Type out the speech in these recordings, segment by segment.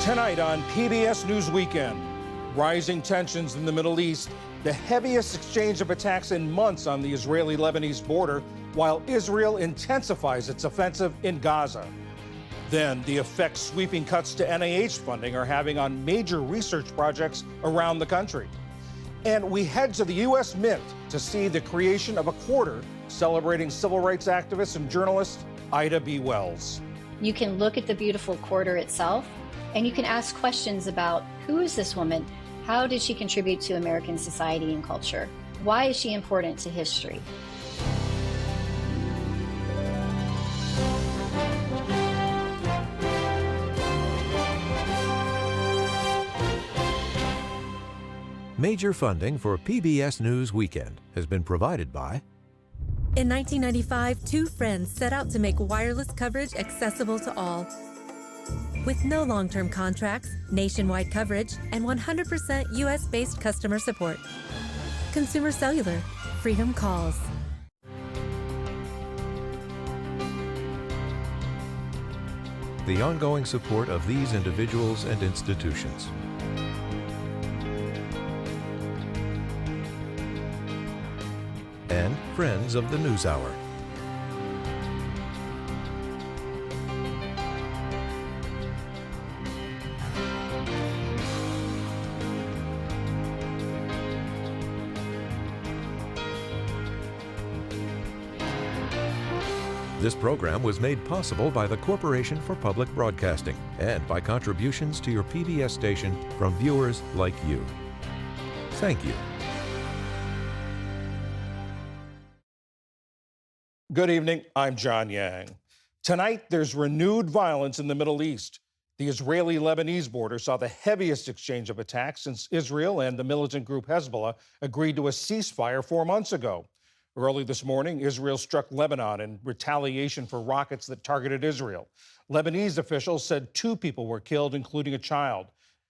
Tonight on PBS News Weekend, rising tensions in the Middle East, the heaviest exchange of attacks in months on the Israeli-Lebanese border, while Israel intensifies its offensive in Gaza. Then, the effect sweeping cuts to NIH funding are having on major research projects around the country. And we head to the U.S. Mint to see the creation of a quarter celebrating civil rights activist and journalist Ida B. Wells. You can look at the beautiful quarter itself, and you can ask questions about who is this woman? How did she contribute to American society and culture? Why is she important to history? Major funding for PBS News Weekend has been provided by... In 1995, two friends set out to make wireless coverage accessible to all. With no long-term contracts, nationwide coverage, and 100% U.S.-based customer support. Consumer Cellular. Freedom calls. The ongoing support of these individuals and institutions. And friends of the NewsHour. This program was made possible by the Corporation for Public Broadcasting and by contributions to your PBS station from viewers like you. Thank you. Good evening, I'm John Yang. Tonight, there's renewed violence in the Middle East. The Israeli-Lebanese border saw the heaviest exchange of attacks since Israel and the militant group Hezbollah agreed to a ceasefire 4 months ago. Early this morning, Israel struck Lebanon in retaliation for rockets that targeted Israel. Lebanese officials said 2 people were killed, including a child.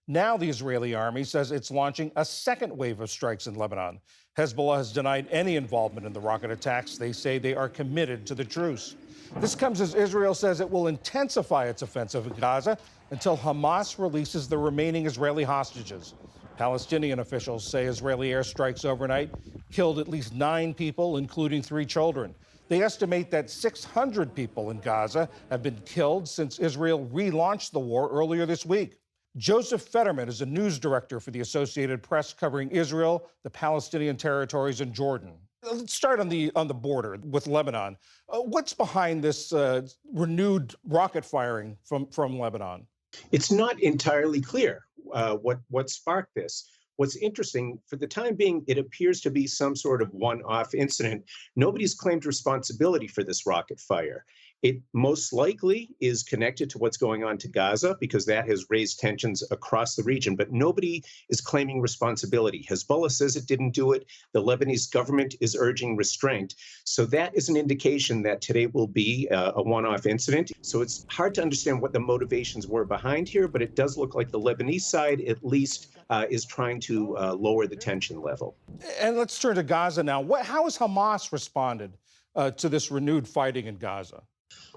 Now the Israeli army says it's launching a second wave of strikes in Lebanon. Hezbollah has denied any involvement in the rocket attacks. They say they are committed to the truce. This comes as Israel says it will intensify its offensive in Gaza until Hamas releases the remaining Israeli hostages. Palestinian officials say Israeli airstrikes overnight killed at least 9 people, including 3 children. They estimate that 600 people in Gaza have been killed since Israel relaunched the war earlier this week. Joseph Fetterman is a news director for the Associated Press covering Israel, the Palestinian territories, and Jordan. Let's start on the border with Lebanon. What's behind this renewed rocket firing from Lebanon? It's not entirely clear what sparked this. What's interesting, for the time being, it appears to be some sort of one-off incident. Nobody's claimed responsibility for this rocket fire. It most likely is connected to what's going on to Gaza because that has raised tensions across the region, but nobody is claiming responsibility. Hezbollah says it didn't do it. The Lebanese government is urging restraint. So that is an indication that today will be a one-off incident. So it's hard to understand what the motivations were behind here, but it does look like the Lebanese side at least is trying to lower the tension level. And let's turn to Gaza now. How has Hamas responded to this renewed fighting in Gaza?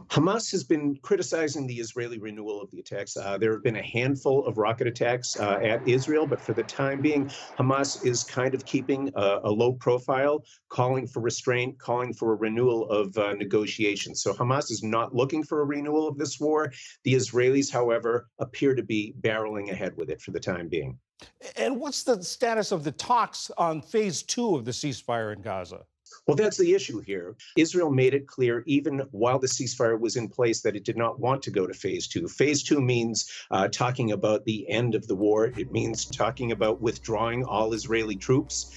Hamas has been criticizing the Israeli renewal of the attacks. There have been a handful of rocket attacks at Israel, but for the time being, Hamas is kind of keeping a low profile, calling for restraint, calling for a renewal of negotiations. So Hamas is not looking for a renewal of this war. The Israelis, however, appear to be barreling ahead with it for the time being. And what's the status of the talks on phase 2 of the ceasefire in Gaza? Well, that's the issue here. Israel made it clear, even while the ceasefire was in place, that it did not want to go to phase 2. Phase 2 means talking about the end of the war. It means talking about withdrawing all Israeli troops.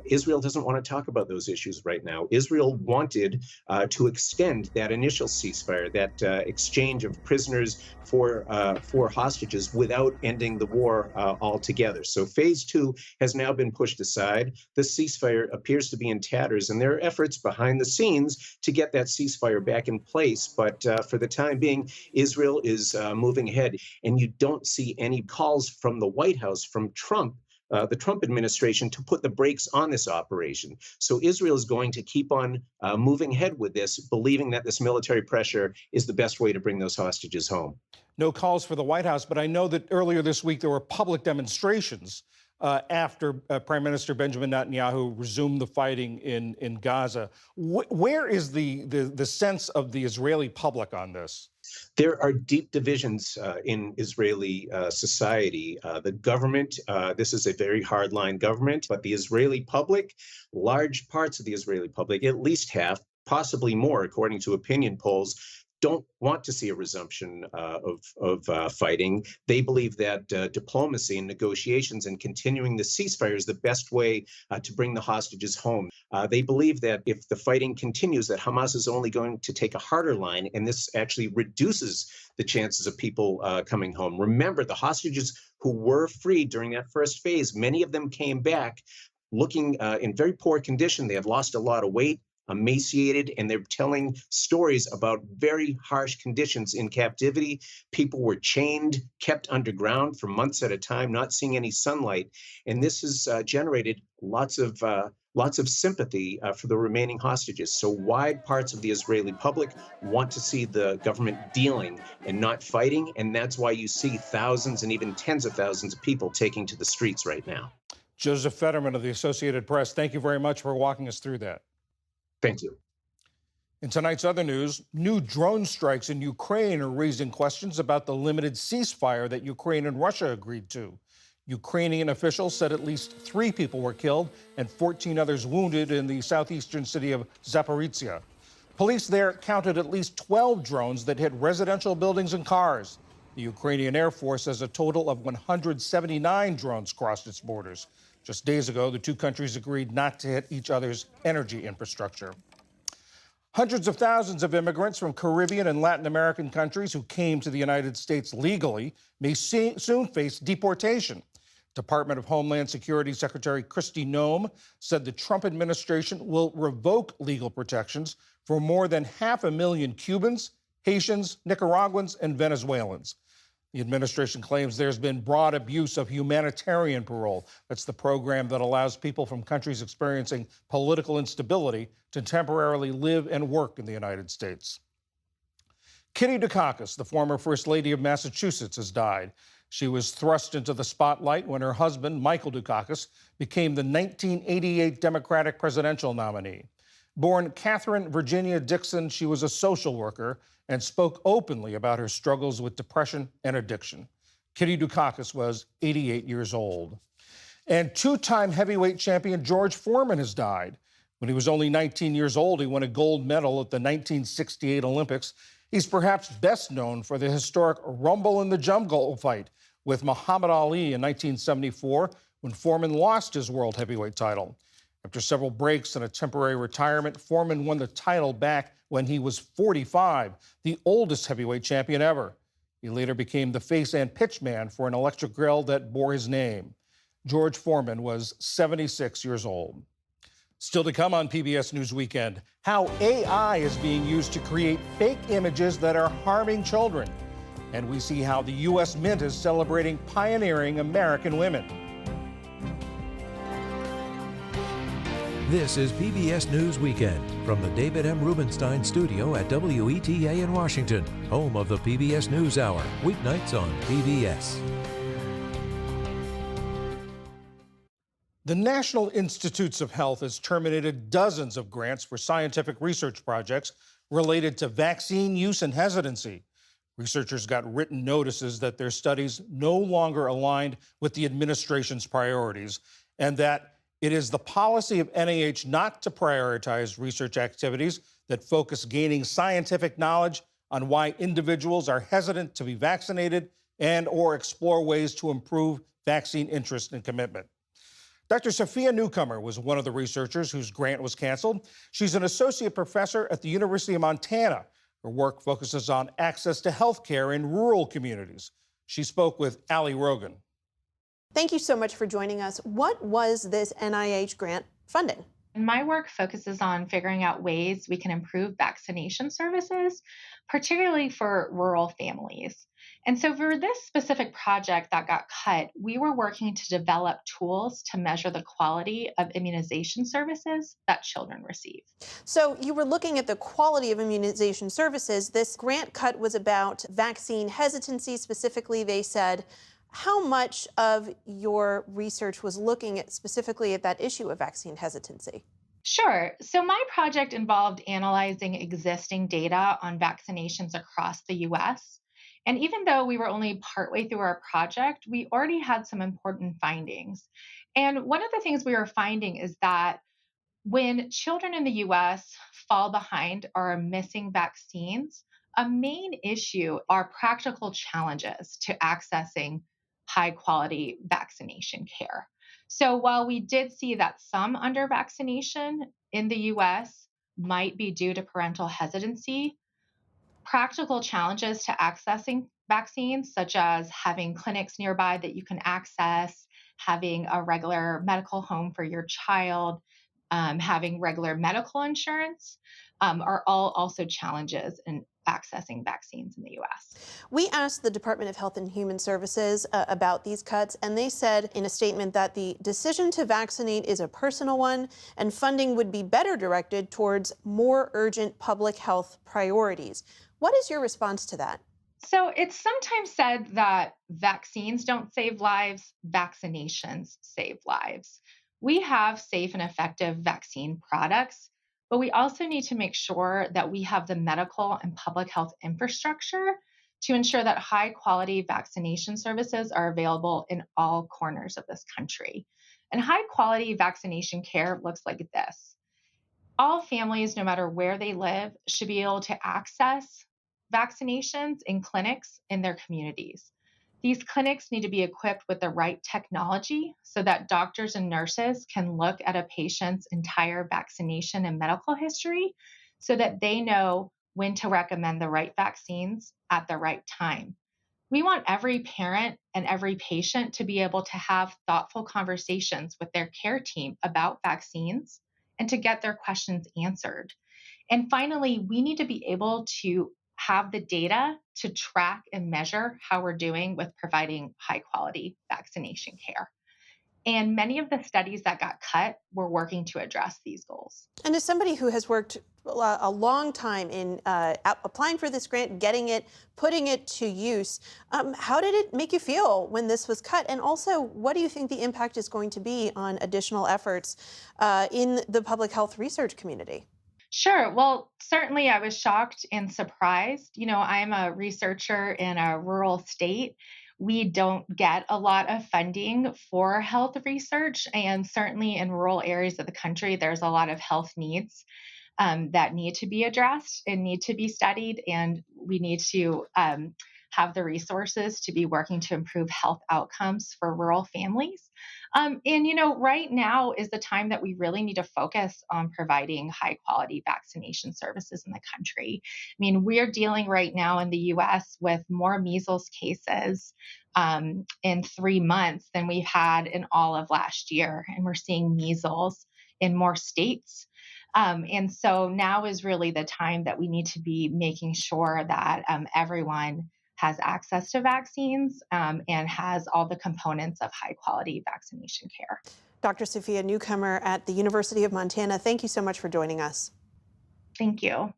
Israel doesn't want to talk about those issues right now. Israel wanted to extend that initial ceasefire, that exchange of prisoners for hostages without ending the war altogether. So phase 2 has now been pushed aside. The ceasefire appears to be in tatters, and there are efforts behind the scenes to get that ceasefire back in place. But for the time being, Israel is moving ahead, and you don't see any calls from the White House, from Trump, the Trump administration to put the brakes on this operation. So Israel is going to keep on moving ahead with this, believing that this military pressure is the best way to bring those hostages home. No calls for the White House, but I know that earlier this week there were public demonstrations after Prime Minister Benjamin Netanyahu resumed the fighting in Gaza. Where is the sense of the Israeli public on this? There are deep divisions in Israeli society. The government, this is a very hardline government, but the Israeli public, large parts of the Israeli public, at least half, possibly more, according to opinion polls, don't want to see a resumption of fighting. They believe that diplomacy and negotiations and continuing the ceasefire is the best way to bring the hostages home. They believe that if the fighting continues, that Hamas is only going to take a harder line, and this actually reduces the chances of people coming home. Remember, the hostages who were freed during that first phase, many of them came back looking in very poor condition. They had lost a lot of weight, emaciated, and they're telling stories about very harsh conditions in captivity. People were chained, kept underground for months at a time, not seeing any sunlight. And this has generated lots of sympathy for the remaining hostages. So wide parts of the Israeli public want to see the government dealing and not fighting. And that's why you see thousands and even tens of thousands of people taking to the streets right now. Joseph Fetterman of the Associated Press, thank you very much for walking us through that. Thank you. In tonight's other news, new drone strikes in Ukraine are raising questions about the limited ceasefire that Ukraine and Russia agreed to. Ukrainian officials said at least 3 people were killed and 14 others wounded in the southeastern city of Zaporizhia. Police there counted at least 12 drones that hit residential buildings and cars. The Ukrainian Air Force says a total of 179 drones crossed its borders. Just days ago, the two countries agreed not to hit each other's energy infrastructure. Hundreds of thousands of immigrants from Caribbean and Latin American countries who came to the United States legally may soon face deportation. Department of Homeland Security Secretary Kristi Noem said the Trump administration will revoke legal protections for more than 500,000 Cubans, Haitians, Nicaraguans, and Venezuelans. The administration claims there's been broad abuse of humanitarian parole. That's the program that allows people from countries experiencing political instability to temporarily live and work in the United States. Kitty Dukakis, the former First Lady of Massachusetts, has died. She was thrust into the spotlight when her husband, Michael Dukakis, became the 1988 Democratic presidential nominee. Born Catherine Virginia Dixon, she was a social worker and spoke openly about her struggles with depression and addiction. Kitty Dukakis was 88 years old. And 2-time heavyweight champion George Foreman has died. When he was only 19 years old, he won a gold medal at the 1968 Olympics. He's perhaps best known for the historic Rumble in the Jungle fight with Muhammad Ali in 1974, when Foreman lost his world heavyweight title. After several breaks and a temporary retirement, Foreman won the title back when he was 45, the oldest heavyweight champion ever. He later became the face and pitch man for an electric grill that bore his name. George Foreman was 76 years old. Still to come on PBS News Weekend, how AI is being used to create fake images that are harming children. And we see how the U.S. Mint is celebrating pioneering American women. This is PBS News Weekend from the David M. Rubenstein studio at WETA in Washington, home of the PBS NewsHour, weeknights on PBS. The National Institutes of Health has terminated dozens of grants for scientific research projects related to vaccine use and hesitancy. Researchers got written notices that their studies no longer aligned with the administration's priorities, and that it is the policy of NIH not to prioritize research activities that focus gaining scientific knowledge on why individuals are hesitant to be vaccinated and or explore ways to improve vaccine interest and commitment. Dr. Sophia Newcomer was one of the researchers whose grant was canceled. She's an associate professor at the University of Montana. Her work focuses on access to health care in rural communities. She spoke with Ali Rogan. Thank you so much for joining us. What was this NIH grant funding? My work focuses on figuring out ways we can improve vaccination services, particularly for rural families. And so, for this specific project that got cut, we were working to develop tools to measure the quality of immunization services that children receive. So you were looking at the quality of immunization services. This grant cut was about vaccine hesitancy. Specifically, they said, how much of your research was looking at specifically at that issue of vaccine hesitancy? Sure. So, my project involved analyzing existing data on vaccinations across the US. And even though we were only partway through our project, we already had some important findings. And one of the things we were finding is that when children in the US fall behind or are missing vaccines, a main issue are practical challenges to accessing high quality vaccination care. So while we did see that some under vaccination in the US might be due to parental hesitancy, practical challenges to accessing vaccines, such as having clinics nearby that you can access, having a regular medical home for your child, having regular medical insurance, are all also challenges in accessing vaccines in the US. We asked the Department of Health and Human Services about these cuts, and they said in a statement that the decision to vaccinate is a personal one, and funding would be better directed towards more urgent public health priorities. What is your response to that? So it's sometimes said that vaccines don't save lives, vaccinations save lives. We have safe and effective vaccine products, but we also need to make sure that we have the medical and public health infrastructure to ensure that high quality vaccination services are available in all corners of this country. And high quality vaccination care looks like this. All families, no matter where they live, should be able to access vaccinations in clinics in their communities. These clinics need to be equipped with the right technology so that doctors and nurses can look at a patient's entire vaccination and medical history so that they know when to recommend the right vaccines at the right time. We want every parent and every patient to be able to have thoughtful conversations with their care team about vaccines and to get their questions answered. And finally, we need to be able to have the data to track and measure how we're doing with providing high quality vaccination care. And many of the studies that got cut were working to address these goals. And as somebody who has worked a long time in applying for this grant, getting it, putting it to use, how did it make you feel when this was cut? And also, what do you think the impact is going to be on additional efforts in the public health research community? Sure. Well, certainly I was shocked and surprised. You know, I'm a researcher in a rural state. We don't get a lot of funding for health research. And certainly in rural areas of the country, there's a lot of health needs that need to be addressed and need to be studied. And we need to have the resources to be working to improve health outcomes for rural families. Right now is the time that we really need to focus on providing high quality vaccination services in the country. I mean, we're dealing right now in the US with more measles cases in 3 months than we've had in all of last year. And we're seeing measles in more states. And so now is really the time that we need to be making sure that everyone has access to vaccines and has all the components of high quality vaccination care. Dr. Sophia Newcomer at the University of Montana, thank you so much for joining us. Thank you.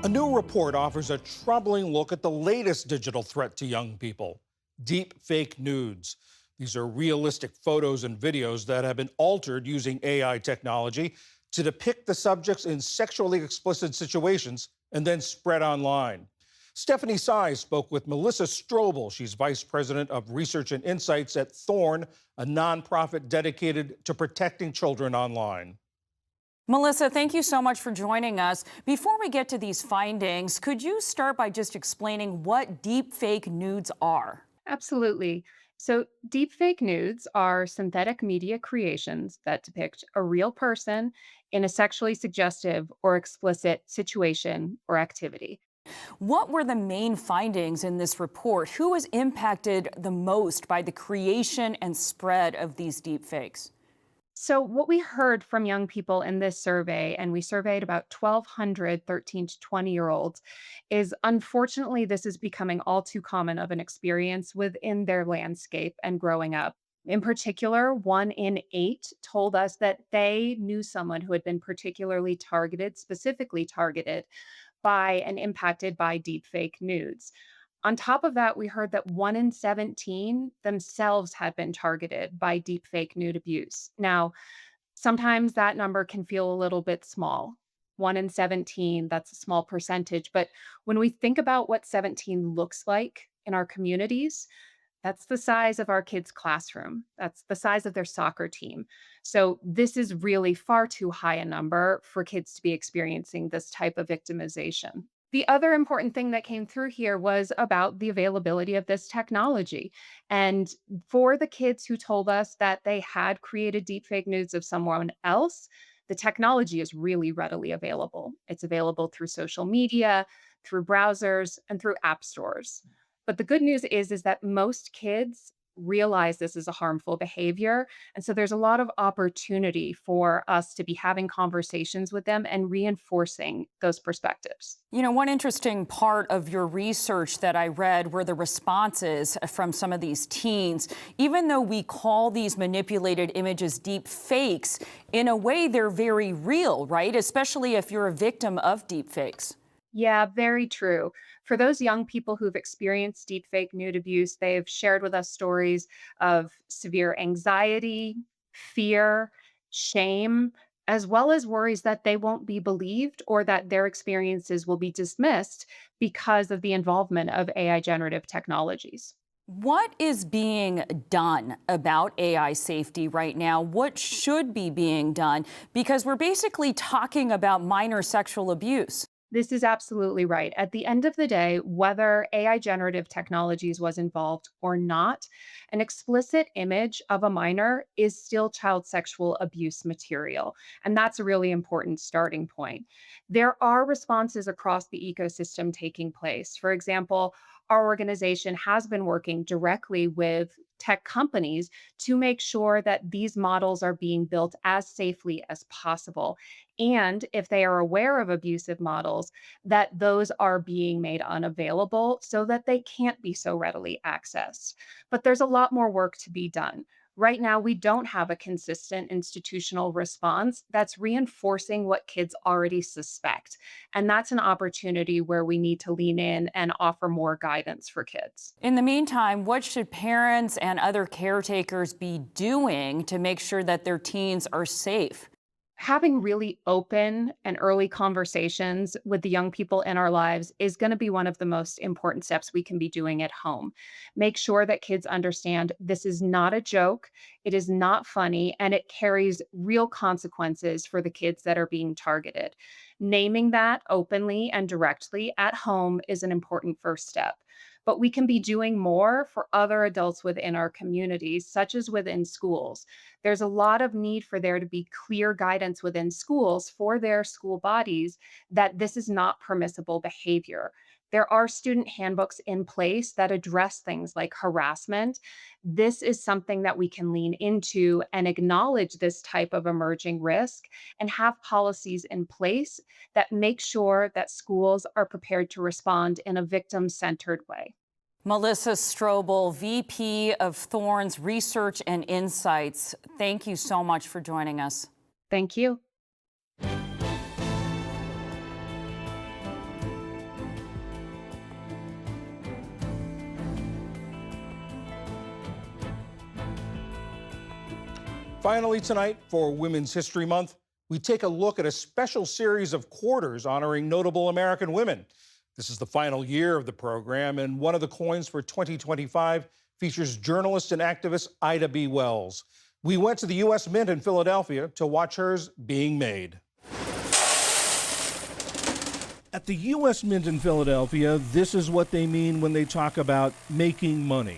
A new report offers a troubling look at the latest digital threat to young people: deep fake nudes. These are realistic photos and videos that have been altered using AI technology to depict the subjects in sexually explicit situations and then spread online. Stephanie Sy spoke with Melissa Strobel. She's Vice President of Research and Insights at Thorn, a nonprofit dedicated to protecting children online. Melissa, thank you so much for joining us. Before we get to these findings, could you start by just explaining what deep fake nudes are? Absolutely. So, deepfake nudes are synthetic media creations that depict a real person in a sexually suggestive or explicit situation or activity. What were the main findings in this report? Who was impacted the most by the creation and spread of these deepfakes? So, what we heard from young people in this survey, and we surveyed about 1,200 13 to 20-year-olds, is unfortunately this is becoming all too common of an experience within their landscape and growing up. In particular, 1 in 8 told us that they knew someone who had been particularly targeted, specifically targeted by and impacted by deepfake nudes. On top of that, we heard that 1 in 17 themselves had been targeted by deepfake nude abuse. Now, sometimes that number can feel a little bit small. 1 in 17, that's a small percentage. But when we think about what 17 looks like in our communities, that's the size of our kids' classroom. That's the size of their soccer team. So, this is really far too high a number for kids to be experiencing this type of victimization. The other important thing that came through here was about the availability of this technology. And for the kids who told us that they had created deepfake nudes of someone else, the technology is really readily available. It's available through social media, through browsers, and through app stores. But the good news is that most kids realize this is a harmful behavior. And so there's a lot of opportunity for us to be having conversations with them and reinforcing those perspectives. You know, one interesting part of your research that I read were the responses from some of these teens. Even though we call these manipulated images deep fakes, in a way they're very real, right? Especially if you're a victim of deep fakes. Yeah, very true. For those young people who've experienced deepfake nude abuse, they've shared with us stories of severe anxiety, fear, shame, as well as worries that they won't be believed or that their experiences will be dismissed because of the involvement of AI generative technologies. What is being done about AI safety right now? What should be being done? Because we're basically talking about minor sexual abuse. This is absolutely right. At the end of the day, whether AI generative technologies was involved or not, an explicit image of a minor is still child sexual abuse material. And that's a really important starting point. There are responses across the ecosystem taking place. For example, our organization has been working directly with tech companies to make sure that these models are being built as safely as possible. And if they are aware of abusive models, that those are being made unavailable so that they can't be so readily accessed. But there's a lot more work to be done. Right now, we don't have a consistent institutional response that's reinforcing what kids already suspect. And that's an opportunity where we need to lean in and offer more guidance for kids. In the meantime, what should parents and other caretakers be doing to make sure that their teens are safe? Having really open and early conversations with the young people in our lives is going to be one of the most important steps we can be doing at home. Make sure that kids understand this is not a joke, it is not funny, and it carries real consequences for the kids that are being targeted. Naming that openly and directly at home is an important first step. But we can be doing more for other adults within our communities, such as within schools. There's a lot of need for there to be clear guidance within schools for their school bodies that this is not permissible behavior. There are student handbooks in place that address things like harassment. This is something that we can lean into and acknowledge this type of emerging risk and have policies in place that make sure that schools are prepared to respond in a victim-centered way. Melissa Strobel, VP of Thorn's Research and Insights. Thank you so much for joining us. Thank you. Finally tonight, for Women's History Month, we take a look at a special series of quarters honoring notable American women. This is the final year of the program, and one of the coins for 2025 features journalist and activist Ida B. Wells. We went to the U.S. Mint in Philadelphia to watch hers being made. At the U.S. Mint in Philadelphia, this is what they mean when they talk about making money.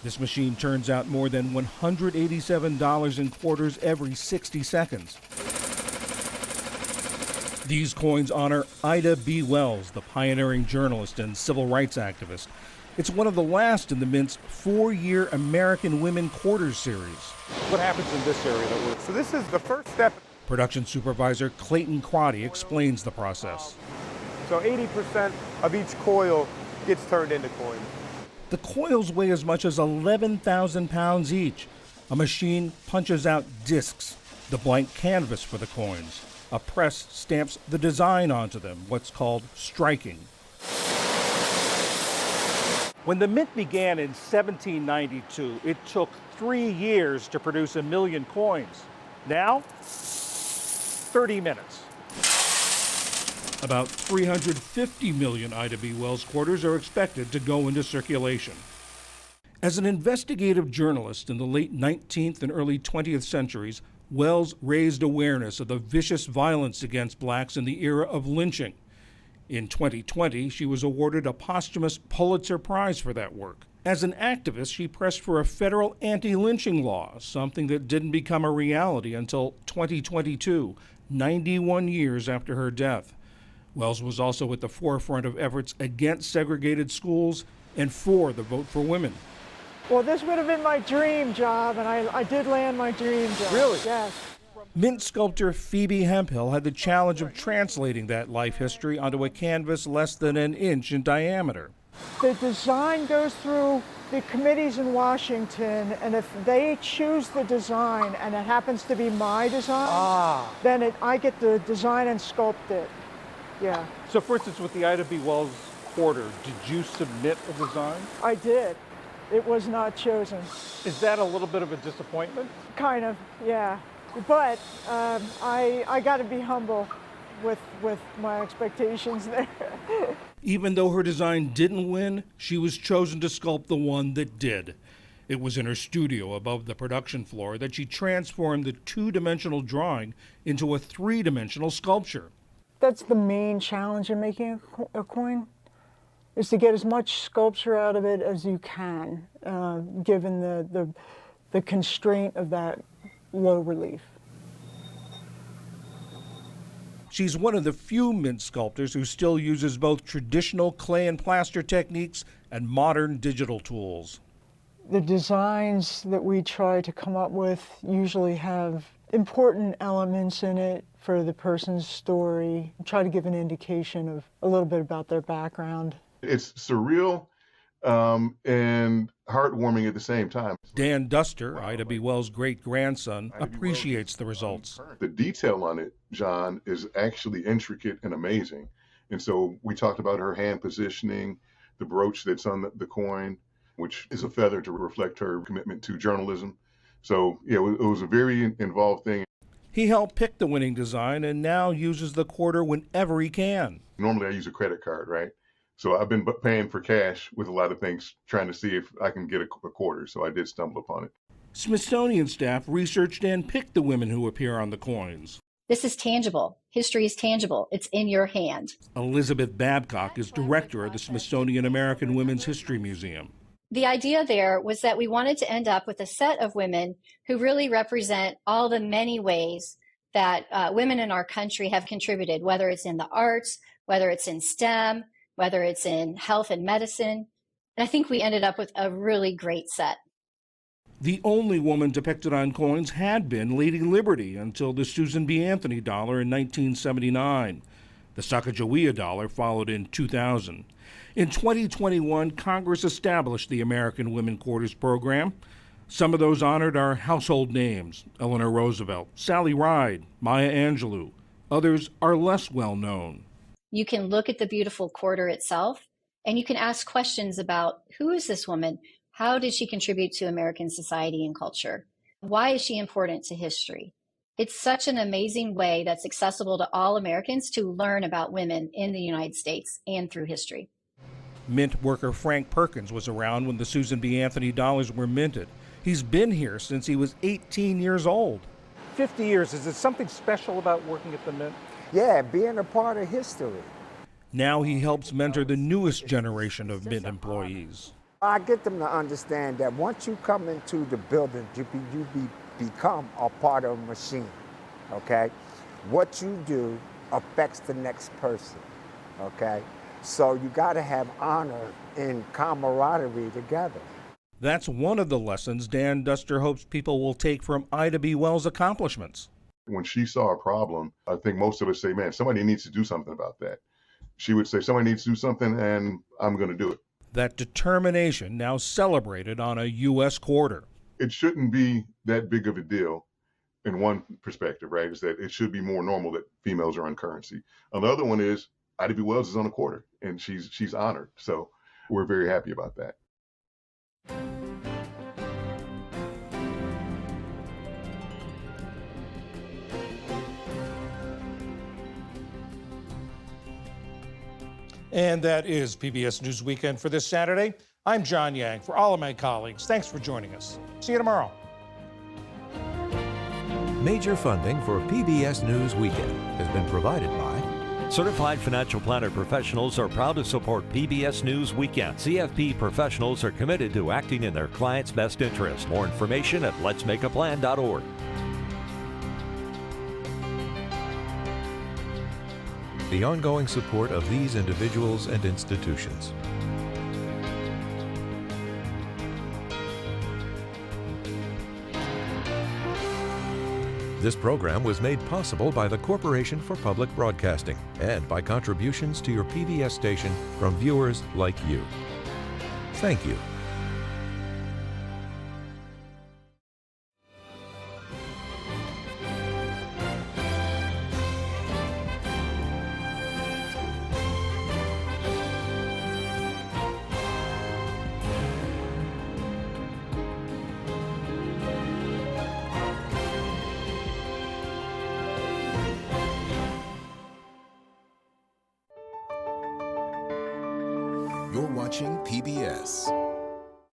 This machine turns out more than $187 in quarters every 60 seconds. These coins honor Ida B. Wells, the pioneering journalist and civil rights activist. It's one of the last in the Mint's 4-year American Women Quarters series. What happens in this area that works? So this is the first step. Production supervisor Clayton Quaddy explains the process. So 80% of each coil gets turned into coins. The coils weigh as much as 11,000 pounds each. A machine punches out discs, the blank canvas for the coins. A press stamps the design onto them, what's called striking. When the Mint began in 1792, it took 3 years to produce 1 million coins. Now, 30 minutes. About 350 million Ida B. Wells quarters are expected to go into circulation. As an investigative journalist in the late 19th and early 20th centuries, Wells raised awareness of the vicious violence against blacks in the era of lynching. In 2020, she was awarded a posthumous Pulitzer Prize for that work. As an activist, she pressed for a federal anti-lynching law, something that didn't become a reality until 2022, 91 years after her death. Wells was also at the forefront of efforts against segregated schools and for the Vote for Women. Well, this would have been my dream job, and I did land my dream job. Really? Yes. Mint sculptor Phoebe Hemphill had the challenge of translating that life history onto a canvas less than an inch in diameter. The design goes through the committees in Washington, and if they choose the design and it happens to be my design, then I get to design and sculpt it. Yeah. So for instance, with the Ida B. Wells quarter, did you submit a design? I did. It was not chosen. Is that a little bit of a disappointment? Kind of, yeah. But I got to be humble with my expectations there. Even though her design didn't win, she was chosen to sculpt the one that did. It was in her studio above the production floor that she transformed the 2-dimensional drawing into a 3-dimensional sculpture. That's the main challenge in making a coin, is to get as much sculpture out of it as you can, given the constraint of that low relief. She's one of the few Mint sculptors who still uses both traditional clay and plaster techniques and modern digital tools. The designs that we try to come up with usually have important elements in it for the person's story, try to give an indication of a little bit about their background. It's surreal and heartwarming at the same time. Dan Duster, Ida B. Wells' great-grandson, appreciates the results. The detail on it, John, is actually intricate and amazing. And so we talked about her hand positioning, the brooch that's on the coin, which is a feather to reflect her commitment to journalism. So, yeah, it was a very involved thing. He helped pick the winning design and now uses the quarter whenever he can. Normally I use a credit card, right? So I've been paying for cash with a lot of things, trying to see if I can get a quarter. So I did stumble upon it. Smithsonian staff researched and picked the women who appear on the coins. This is tangible. History is tangible. It's in your hand. Elizabeth Babcock is director of the Smithsonian American Women's History Museum. The idea there was that we wanted to end up with a set of women who really represent all the many ways that women in our country have contributed, whether it's in the arts, whether it's in STEM, whether it's in health and medicine. And I think we ended up with a really great set. The only woman depicted on coins had been Lady Liberty until the Susan B. Anthony dollar in 1979. The Sacagawea dollar followed in 2000. In 2021, Congress established the American Women Quarters program. Some of those honored are household names: Eleanor Roosevelt, Sally Ride, Maya Angelou. Others are less well known. You can look at the beautiful quarter itself, and you can ask questions about, who is this woman? How did she contribute to American society and culture? Why is she important to history? It's such an amazing way that's accessible to all Americans to learn about women in the United States and through history. Mint worker Frank Perkins was around when the Susan B. Anthony dollars were minted. He's been here since he was 18 years old. 50 years, is it something special about working at the Mint? Yeah, being a part of history. Now he helps mentor the newest generation of Mint employees. I get them to understand that once you come into the building, you become a part of a machine, okay? What you do affects the next person, okay? So you got to have honor and camaraderie together. That's one of the lessons Dan Duster hopes people will take from Ida B. Wells' accomplishments. When she saw a problem, I think most of us say, man, somebody needs to do something about that. She would say, somebody needs to do something, and I'm going to do it. That determination now celebrated on a U.S. quarter. It shouldn't be that big of a deal in one perspective, right? Is that it should be more normal that females are on currency. Another one is Ida B. Wells is on a quarter, and she's honored. So we're very happy about that. And that is PBS News Weekend for this Saturday. I'm John Yang. For all of my colleagues, thanks for joining us. See you tomorrow. Major funding for PBS News Weekend has been provided by Certified Financial Planner professionals are proud to support PBS News Weekend. CFP professionals are committed to acting in their clients' best interest. More information at letsmakeaplan.org. the ongoing support of these individuals and institutions. This program was made possible by the Corporation for Public Broadcasting and by contributions to your PBS station from viewers like you. Thank you. You're watching PBS.